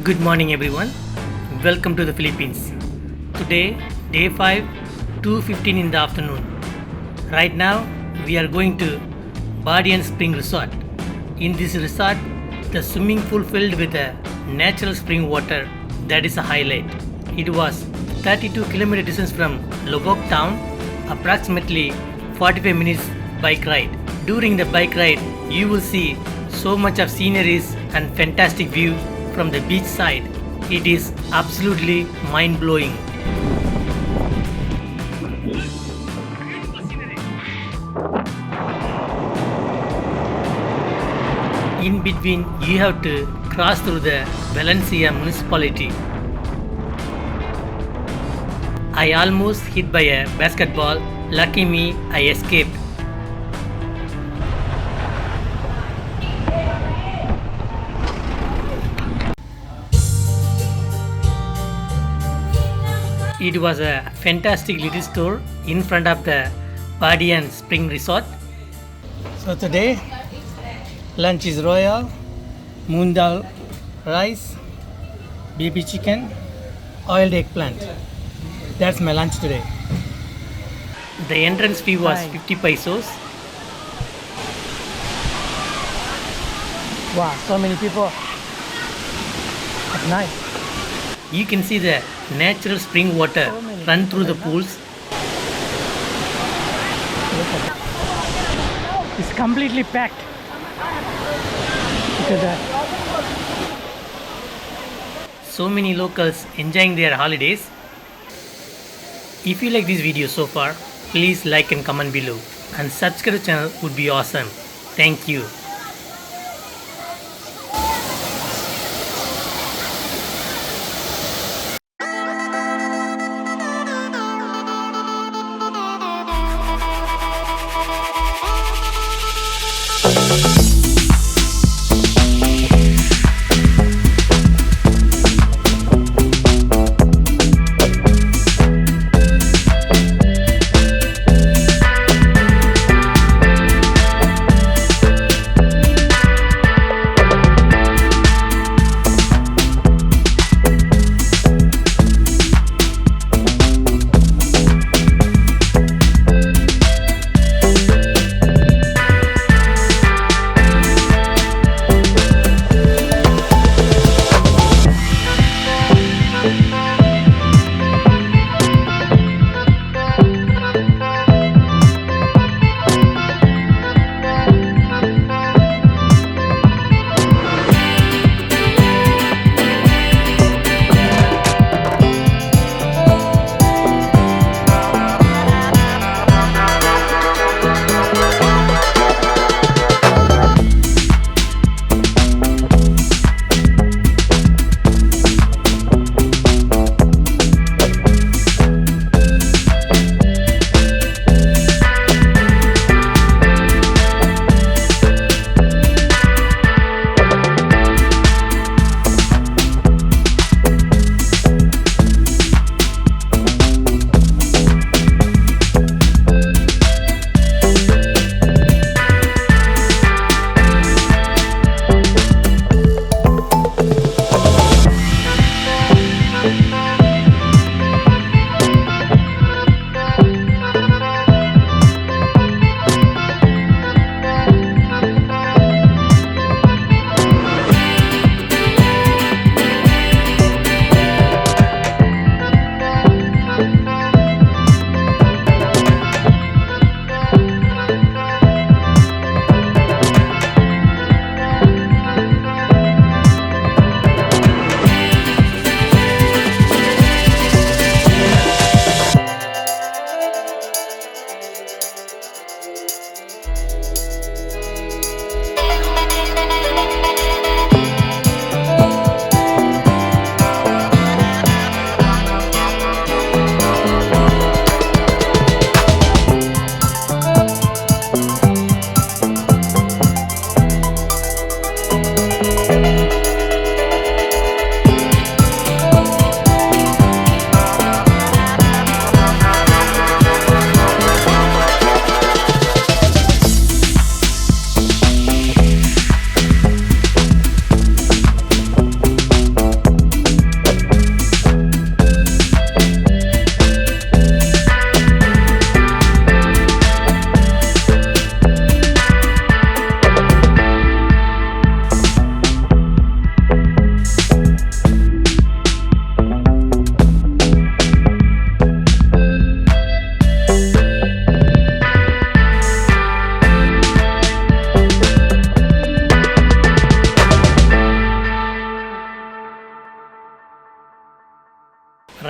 Good morning everyone. Welcome to the Philippines. Today, day 5, 2:15 in the afternoon. Right now, we are going to Badiang Spring Resort. In this resort, the swimming pool filled with a natural spring water that is a highlight. It was 32 km distance from Lobok town, approximately 45 minutes bike ride. During the bike ride, you will see so much of sceneries and fantastic view from the beach side. It is absolutely mind-blowing. In between, you have to cross through the Valencia municipality. I almost hit by a basketball. Lucky me, I escaped. It was a fantastic little store in front of the Badiang Spring Resort. So today, lunch is royal, moon dal rice, baby chicken, oiled eggplant. That's my lunch today. The entrance fee was 50 pesos. Wow, so many people. That's nice. You can see the natural spring water run through the pools. It's completely packed. Look at that. So many locals enjoying their holidays. If you like this video so far, please like and comment below, and subscribe to the channel would be awesome. Thank you.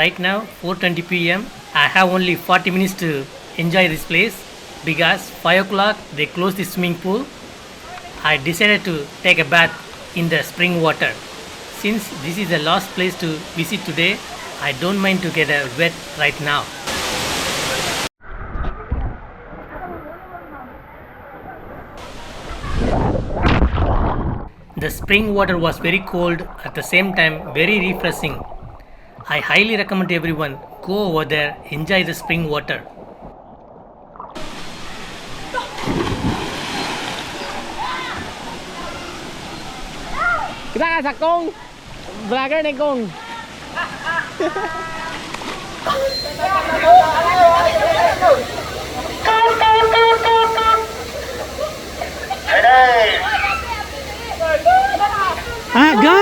right now 4:20 p.m. I have only 40 minutes to enjoy this place because 5 o'clock they close the swimming pool. I decided to take a bath in the spring water. Since this is the last place to visit today, I don't mind to get a wet right now. The spring water was very cold at the same time very refreshing. I highly recommend everyone go over there, enjoy the spring water. Kita ka sakong vlogger ni kong. Go!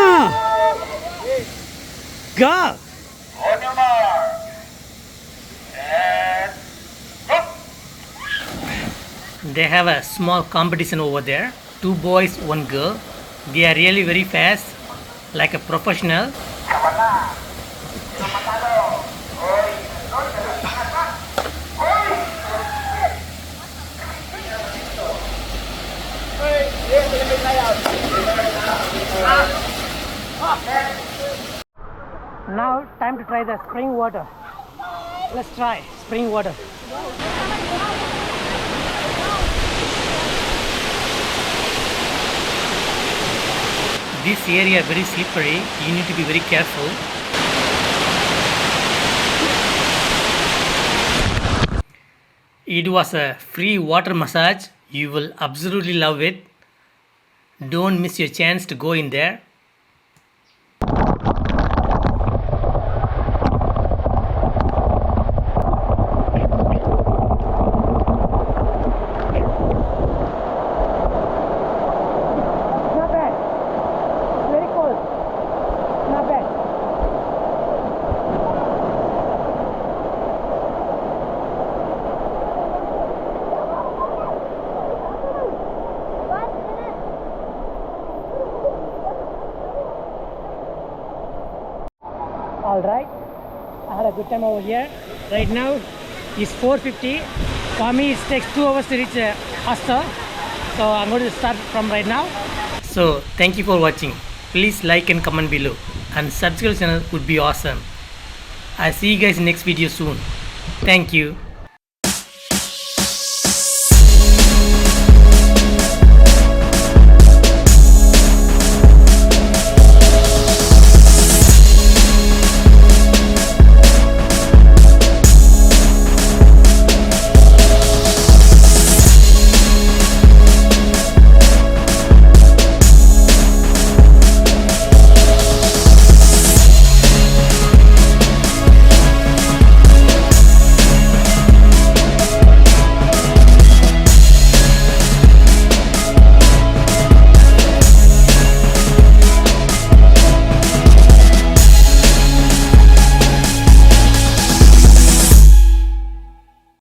Go! On your mark. And go. They have a small competition over there. 2 boys, 1 girl. They are really very fast, like a professional. Now time to try the spring water. Let's try spring water. This area very slippery. You need to be very careful. It was a free water massage. You will absolutely love it. Don't miss your chance to go in there. Not bad. Very cold. Not bad. Alright, I had a good time over here. Right now it's 4:50. For me it takes 2 hours to reach hostel. So I'm going to start from right now. So thank you for watching. Please like and comment below and subscribe to the channel would be awesome. I'll see you guys in next video soon. Thank you.